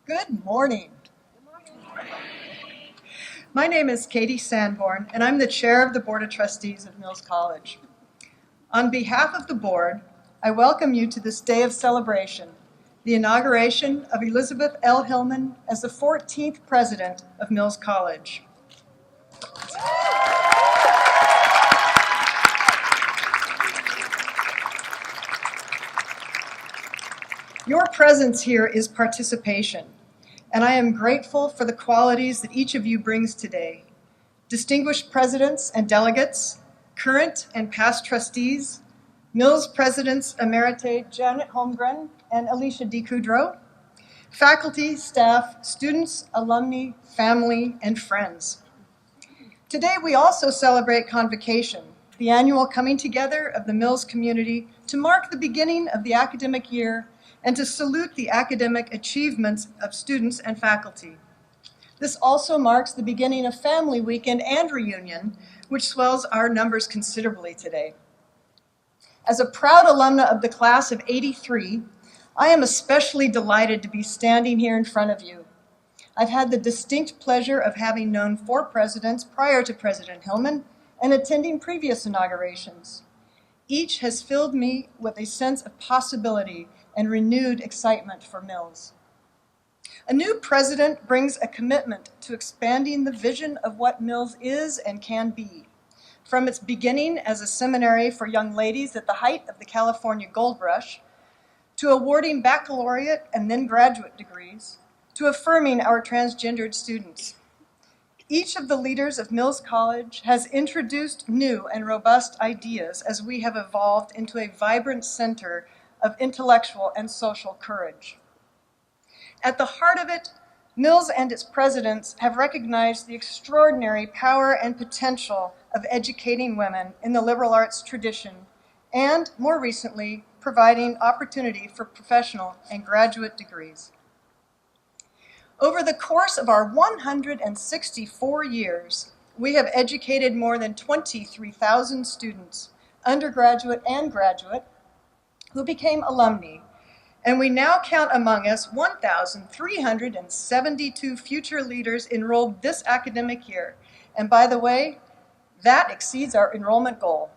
Good morning. My name is Katie Sanborn, and I'm the chair of the Board of Trustees of Mills College. On behalf of the board, I welcome you to this day of celebration, the inauguration of Elizabeth L. Hillman as the 14th president of Mills College. Your presence here is participation, and I am grateful for the qualities that each of you brings today. Distinguished presidents and delegates, current and past trustees, Mills Presidents Emerite Janet Holmgren and Alicia D. Kudrow, faculty, staff, students, alumni, family, and friends. Today we also celebrate Convocation, the annual coming together of the Mills community to mark the beginning of the academic year and to salute the academic achievements of students and faculty. This also marks the beginning of Family Weekend and Reunion, which swells our numbers considerably today. As a proud alumna of the class of '83, I am especially delighted to be standing here in front of you. I've had the distinct pleasure of having known 4 presidents prior to President Hillman and attending previous inaugurations. Each has filled me with a sense of possibility and renewed excitement for Mills. A new president brings a commitment to expanding the vision of what Mills is and can be. From its beginning as a seminary for young ladies at the height of the California gold rush, to awarding baccalaureate and then graduate degrees, to affirming our transgendered students. Each of the leaders of Mills College has introduced new and robust ideas as we have evolved into a vibrant center of intellectual and social courage. At the heart of it, Mills and its presidents have recognized the extraordinary power and potential of educating women in the liberal arts tradition, and more recently, providing opportunity for professional and graduate degrees. Over the course of our 164 years, we have educated more than 23,000 students, undergraduate and graduate, who became alumni, and we now count among us 1,372 future leaders enrolled this academic year. And by the way, that exceeds our enrollment goal.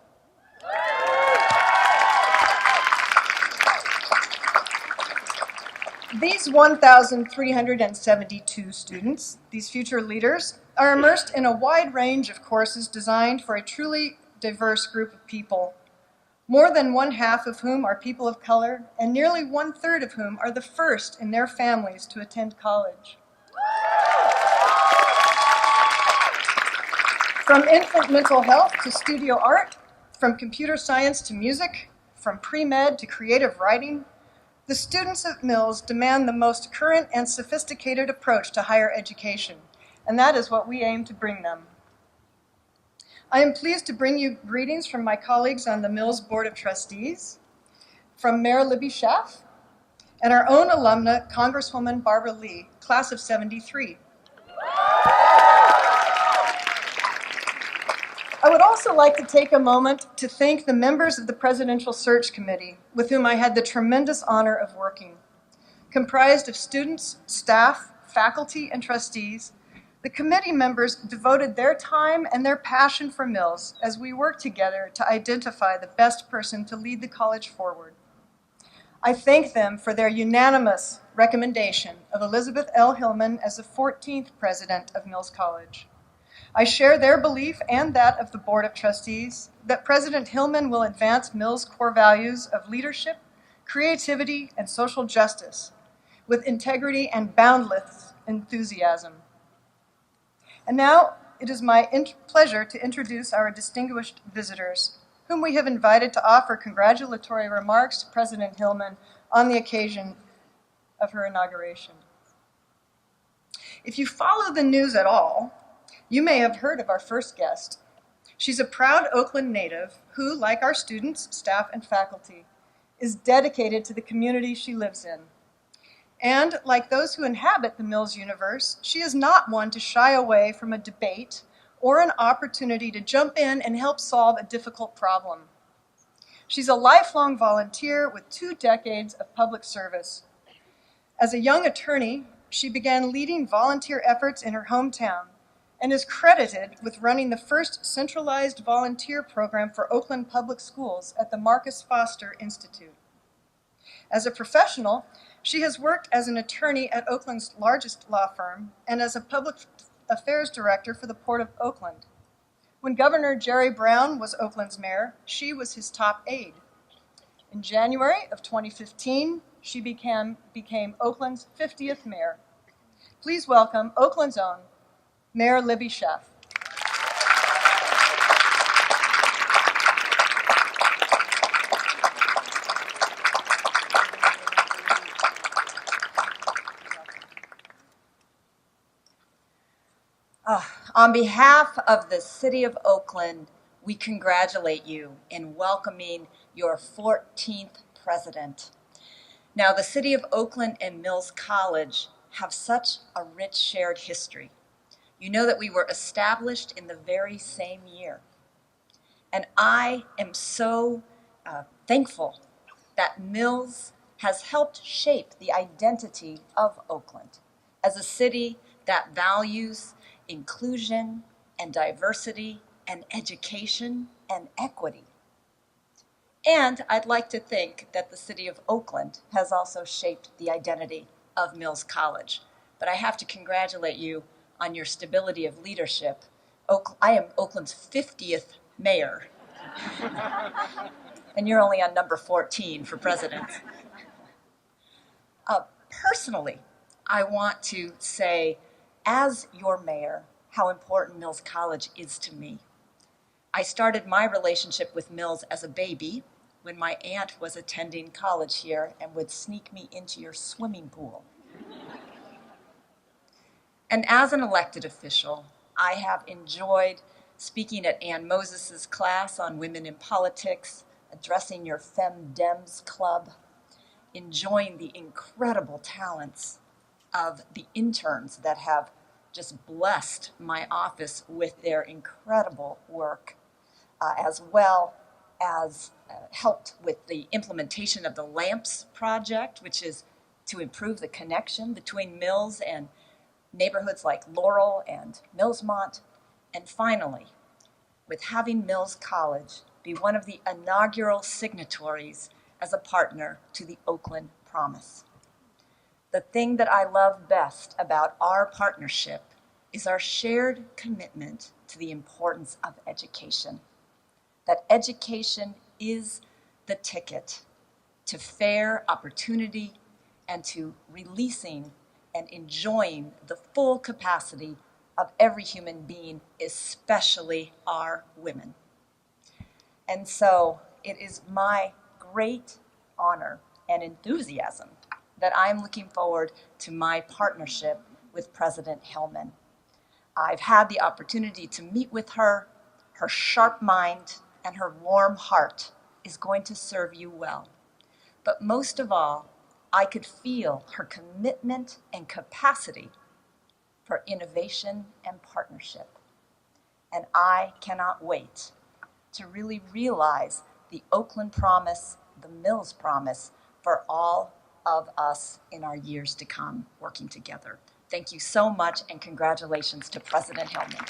These 1,372 students, these future leaders, are immersed in a wide range of courses designed for a truly diverse group of people, more than 1/2 of whom are people of color, and nearly 1/3 of whom are the first in their families to attend college. From infant mental health to studio art, from computer science to music, from pre-med to creative writing, the students at Mills demand the most current and sophisticated approach to higher education, and that is what we aim to bring them. I am pleased to bring you greetings from my colleagues on the Mills Board of Trustees, from Mayor Libby Schaaf, and our own alumna, Congresswoman Barbara Lee, class of '73. I would also like to take a moment to thank the members of the Presidential Search Committee, with whom I had the tremendous honor of working. Comprised of students, staff, faculty, and trustees, the committee members devoted their time and their passion for Mills as we worked together to identify the best person to lead the college forward. I thank them for their unanimous recommendation of Elizabeth L. Hillman as the 14th president of Mills College. I share their belief and that of the Board of Trustees that President Hillman will advance Mills' core values of leadership, creativity, and social justice with integrity and boundless enthusiasm. And now it is my pleasure to introduce our distinguished visitors, whom we have invited to offer congratulatory remarks to President Hillman on the occasion of her inauguration. If you follow the news at all, you may have heard of our first guest. She's a proud Oakland native who, like our students, staff, and faculty, is dedicated to the community she lives in. And like those who inhabit the Mills universe, she is not one to shy away from a debate or an opportunity to jump in and help solve a difficult problem. She's a lifelong volunteer with 2 decades of public service. As a young attorney, she began leading volunteer efforts in her hometown and is credited with running the first centralized volunteer program for Oakland Public Schools at the Marcus Foster Institute. As a professional, she has worked as an attorney at Oakland's largest law firm and as a public affairs director for the Port of Oakland. When Governor Jerry Brown was Oakland's mayor, she was his top aide. In January of 2015, she became Oakland's 50th mayor. Please welcome Oakland's own Mayor Libby Schaaf. On behalf of the City of Oakland, we congratulate you in welcoming your 14th president. Now, the City of Oakland and Mills College have such a rich shared history. You know that we were established in the very same year. And I am so thankful that Mills has helped shape the identity of Oakland as a city that values inclusion and diversity and education and equity. And I'd like to think that the City of Oakland has also shaped the identity of Mills College. But I have to congratulate you on your stability of leadership. I am Oakland's 50th mayor, and you're only on number 14 for president. Personally, I want to say, as your mayor, how important Mills College is to me. I started my relationship with Mills as a baby when my aunt was attending college here and would sneak me into your swimming pool. And as an elected official, I have enjoyed speaking at Ann Moses's class on women in politics, addressing your FemDems club, enjoying the incredible talents of the interns that have just blessed my office with their incredible work, as well as helped with the implementation of the LAMPS project, which is to improve the connection between Mills and neighborhoods like Laurel and Millsmont. And finally, with having Mills College be one of the inaugural signatories as a partner to the Oakland Promise. The thing that I love best about our partnership is our shared commitment to the importance of education. That education is the ticket to fair opportunity and to releasing and enjoying the full capacity of every human being, especially our women. And so it is my great honor and enthusiasm that I'm looking forward to my partnership with President Hillman. I've had the opportunity to meet with her. Her sharp mind and her warm heart is going to serve you well. But most of all, I could feel her commitment and capacity for innovation and partnership. And I cannot wait to really realize the Oakland Promise, the Mills Promise, for all of us in our years to come working together. Thank you so much, and congratulations to President Hillman.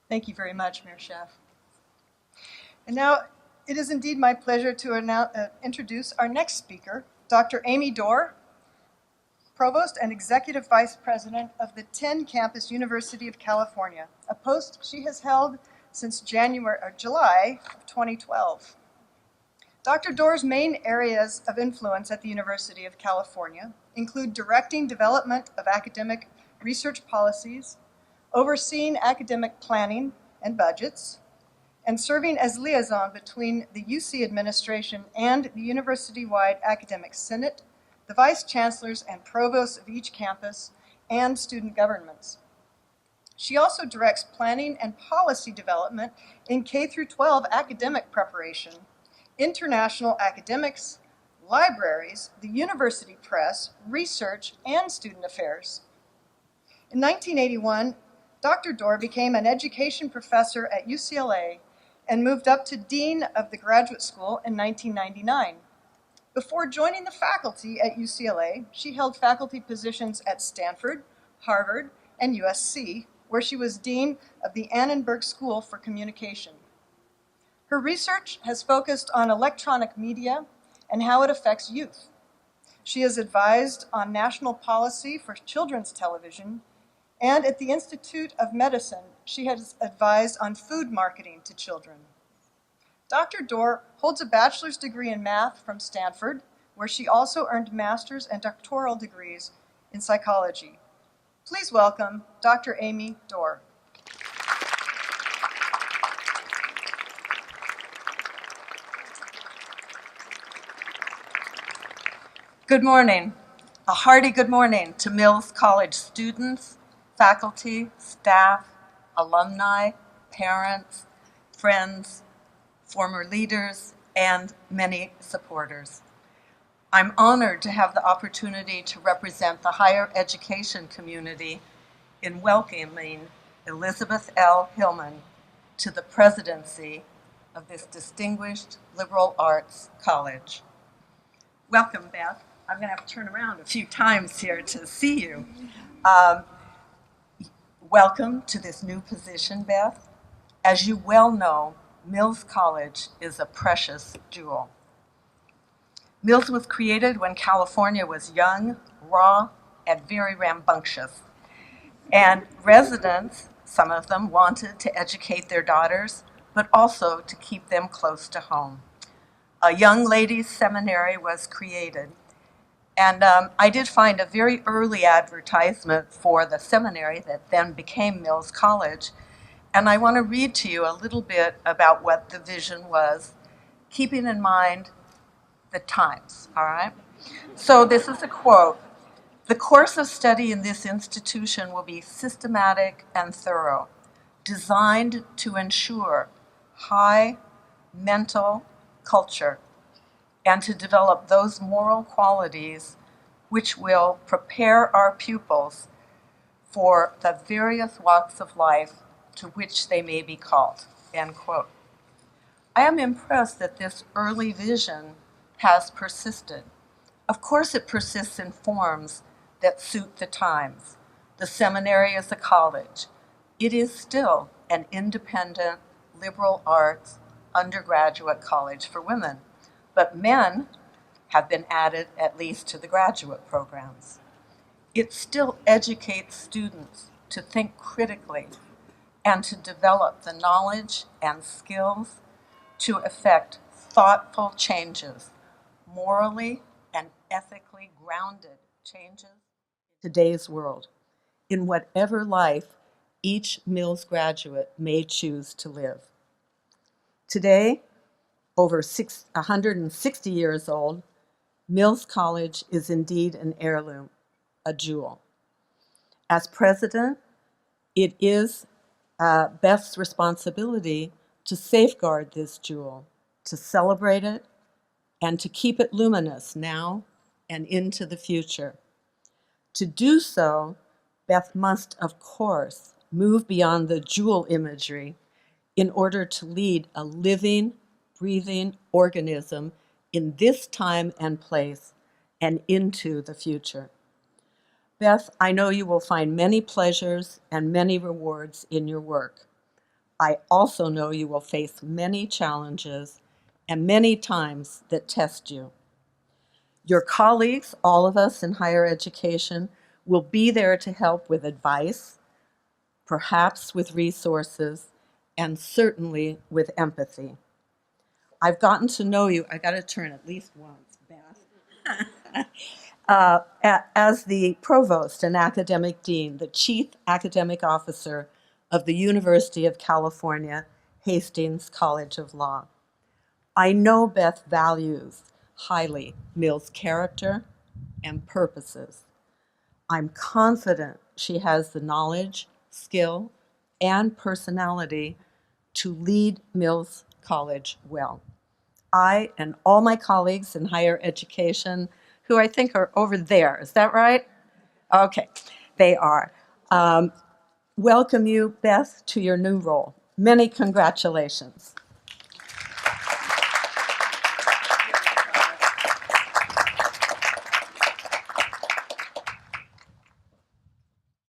Thank you very much, Mayor Schaaf. And now it is indeed my pleasure to introduce our next speaker, Dr. Amy Dorr, Provost and Executive Vice President of the 10 Campus University of California, a post she has held since July of 2012. Dr. Dorr's main areas of influence at the University of California include directing development of academic research policies, overseeing academic planning and budgets, and serving as liaison between the UC administration and the university-wide academic senate, the vice chancellors and provosts of each campus, and student governments. She also directs planning and policy development in K-12 academic preparation, international academics, libraries, the university press, research, and student affairs. In 1981, Dr. Dorr became an education professor at UCLA and moved up to dean of the graduate school in 1999. Before joining the faculty at UCLA, she held faculty positions at Stanford, Harvard, and USC, where she was dean of the Annenberg School for Communication. Her research has focused on electronic media and how it affects youth. She has advised on national policy for children's television, and at the Institute of Medicine, she has advised on food marketing to children. Dr. Dorr holds a bachelor's degree in math from Stanford, where she also earned master's and doctoral degrees in psychology. Please welcome Dr. Amy Dorr. Good morning. A hearty good morning to Mills College students, faculty, staff, alumni, parents, friends, former leaders, and many supporters. I'm honored to have the opportunity to represent the higher education community in welcoming Elizabeth L. Hillman to the presidency of this distinguished liberal arts college. Welcome, Beth. I'm going to have to turn around a few times here to see you. Welcome to this new position, Beth. As you well know, Mills College is a precious jewel. Mills was created when California was young, raw, and very rambunctious. And residents, some of them, wanted to educate their daughters, but also to keep them close to home. A young ladies' seminary was created. And I did find a very early advertisement for the seminary that then became Mills College. And I want to read to you a little bit about what the vision was, keeping in mind the times, all right? So this is a quote. "The course of study in this institution will be systematic and thorough, designed to ensure high mental culture and to develop those moral qualities which will prepare our pupils for the various walks of life to which they may be called," end quote. I am impressed that this early vision has persisted. Of course, it persists in forms that suit the times. The seminary is a college. It is still an independent liberal arts undergraduate college for women, but men have been added at least to the graduate programs. It still educates students to think critically and to develop the knowledge and skills to effect thoughtful changes, morally and ethically grounded changes in today's world, in whatever life each Mills graduate may choose to live. Today, over 160 years old, Mills College is indeed an heirloom, a jewel. As president, it is Beth's responsibility to safeguard this jewel, to celebrate it, and to keep it luminous now and into the future. To do so, Beth must, of course, move beyond the jewel imagery in order to lead a living, breathing organism in this time and place and into the future. Beth, I know you will find many pleasures and many rewards in your work. I also know you will face many challenges and many times that test you. Your colleagues, all of us in higher education, will be there to help with advice, perhaps with resources, and certainly with empathy. I've gotten to know you, I got to turn at least once, Beth, as the provost and academic dean, the chief academic officer of the University of California, Hastings College of Law. I know Beth values highly Mills' character and purposes. I'm confident she has the knowledge, skill, and personality to lead Mills College well. I and all my colleagues in higher education, who I think are over there, is that right? Okay, they are. welcome you, Beth, to your new role. Many congratulations.